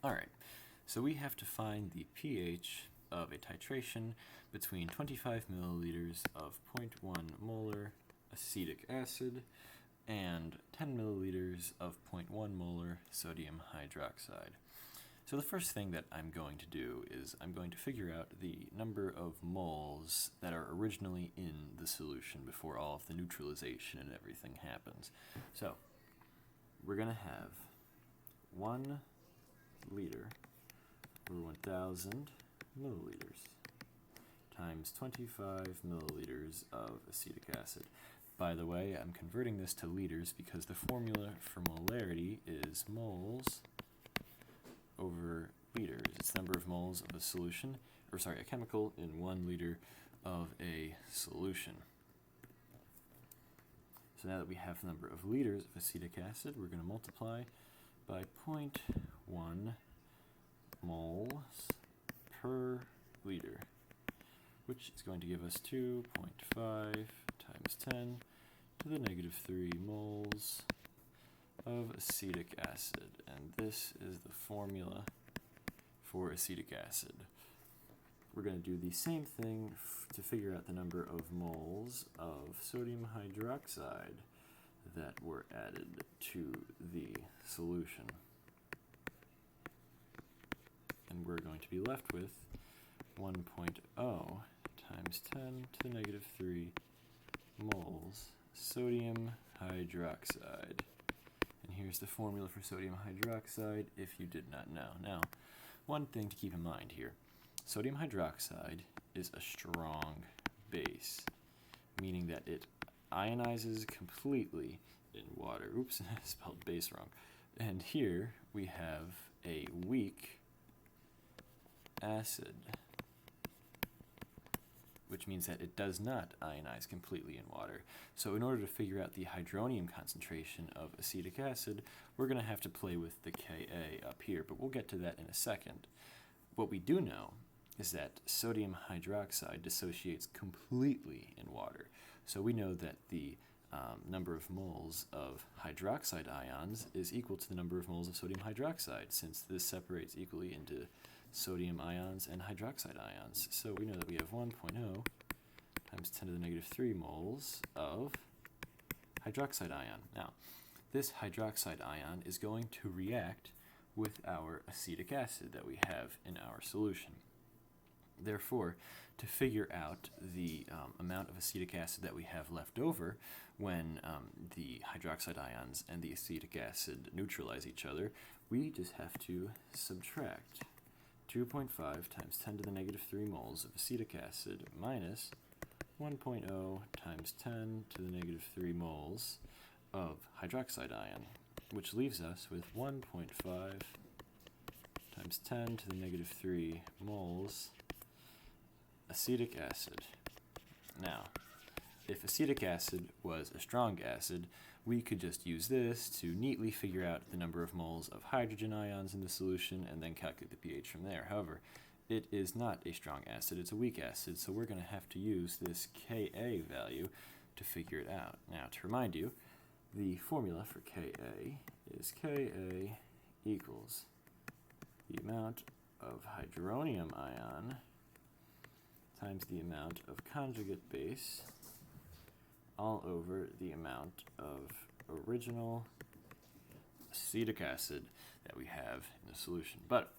Alright, so we have to find the pH of a titration between 25 milliliters of 0.1 molar acetic acid and 10 milliliters of 0.1 molar sodium hydroxide. So the first thing that I'm going to do is I'm going to figure out the number of moles that are originally in the solution before all of the neutralization and everything happens. So we're going to have 1 liter over 1,000 milliliters times 25 milliliters of acetic acid. By the way, I'm converting this to liters because the formula for molarity is moles over liters. It's the number of moles of a solution, a chemical in 1 liter of a solution. So now that we have the number of liters of acetic acid, we're going to multiply by 0.1 moles per liter, which is going to give us 2.5 times 10 to the negative 3 moles of acetic acid. And this is the formula for acetic acid. We're going to do the same thing to figure out the number of moles of sodium hydroxide that were added to the solution. And we're going to be left with 1.0 times 10 to the negative 3 moles sodium hydroxide. And here's the formula for sodium hydroxide if you did not know. Now, one thing to keep in mind here. Sodium hydroxide is a strong base, meaning that it ionizes completely in water. Oops, I spelled base wrong. And here we have a weak acid, which means that it does not ionize completely in water. So in order to figure out the hydronium concentration of acetic acid, we're going to have to play with the Ka up here, but we'll get to that in a second. What we do know is that sodium hydroxide dissociates completely in water. So we know that the number of moles of hydroxide ions is equal to the number of moles of sodium hydroxide, since this separates equally into sodium ions and hydroxide ions. So we know that we have 1.0 times 10 to the negative 3 moles of hydroxide ion. Now, this hydroxide ion is going to react with our acetic acid that we have in our solution. Therefore, to figure out the amount of acetic acid that we have left over when the hydroxide ions and the acetic acid neutralize each other, we just have to subtract 2.5 times 10 to the negative 3 moles of acetic acid minus 1.0 times 10 to the negative 3 moles of hydroxide ion, which leaves us with 1.5 times 10 to the negative 3 moles acetic acid. Now, if acetic acid was a strong acid, we could just use this to neatly figure out the number of moles of hydrogen ions in the solution and then calculate the pH from there. However, it is not a strong acid, it's a weak acid, so we're going to have to use this Ka value to figure it out. Now, to remind you, the formula for Ka is Ka equals the amount of hydronium ion times the amount of conjugate base all over the amount of original acetic acid that we have in the solution. But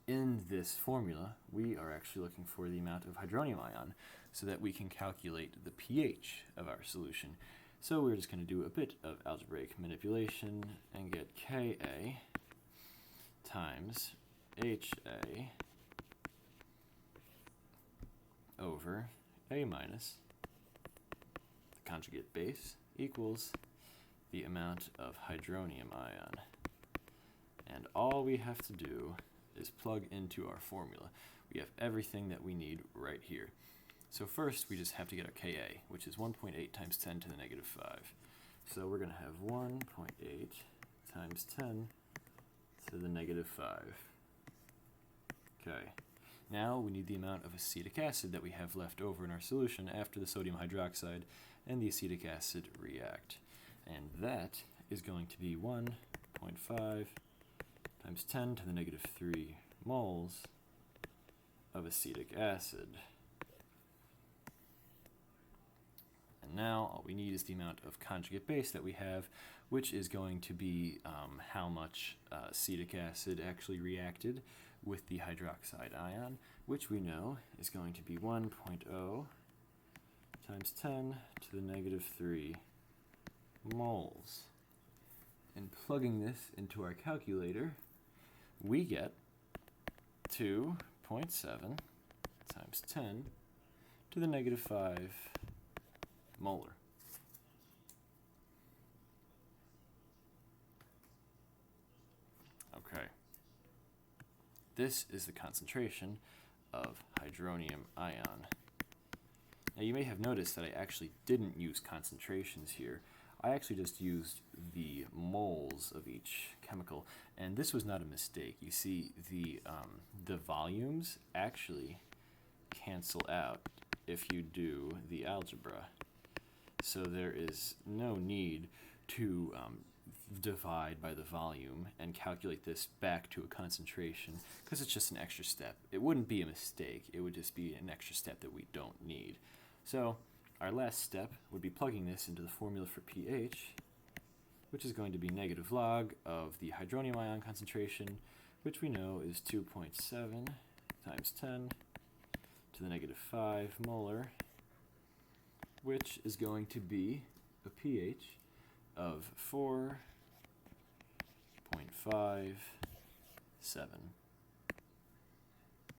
in this formula, we are actually looking for the amount of hydronium ion so that we can calculate the pH of our solution. So we're just going to do a bit of algebraic manipulation and get Ka times Ha over A minus the conjugate base equals the amount of hydronium ion. And all we have to do is plug into our formula. We have everything that we need right here. So first, we just have to get our Ka, which is 1.8 times 10 to the negative 5. So we're going to have 1.8 times 10 to the negative 5. Okay. Now we need the amount of acetic acid that we have left over in our solution after the sodium hydroxide and the acetic acid react. And that is going to be 1.5 times 10 to the negative 3 moles of acetic acid. And now all we need is the amount of conjugate base that we have, which is going to be how much acetic acid actually reacted with the hydroxide ion, which we know is going to be 1.0 times 10 to the negative 3 moles. And plugging this into our calculator, we get 2.7 times 10 to the negative 5 molar. Okay. This is the concentration of hydronium ion. Now you may have noticed that I actually didn't use concentrations here. I actually just used the moles of each chemical, and this was not a mistake. You see, the volumes actually cancel out if you do the algebra. So there is no need to divide by the volume and calculate this back to a concentration, because it's just an extra step. It wouldn't be a mistake. It would just be an extra step that we don't need. So our last step would be plugging this into the formula for pH, which is going to be negative log of the hydronium ion concentration, which we know is 2.7 times 10 to the negative 5 molar, which is going to be a pH of 4.57.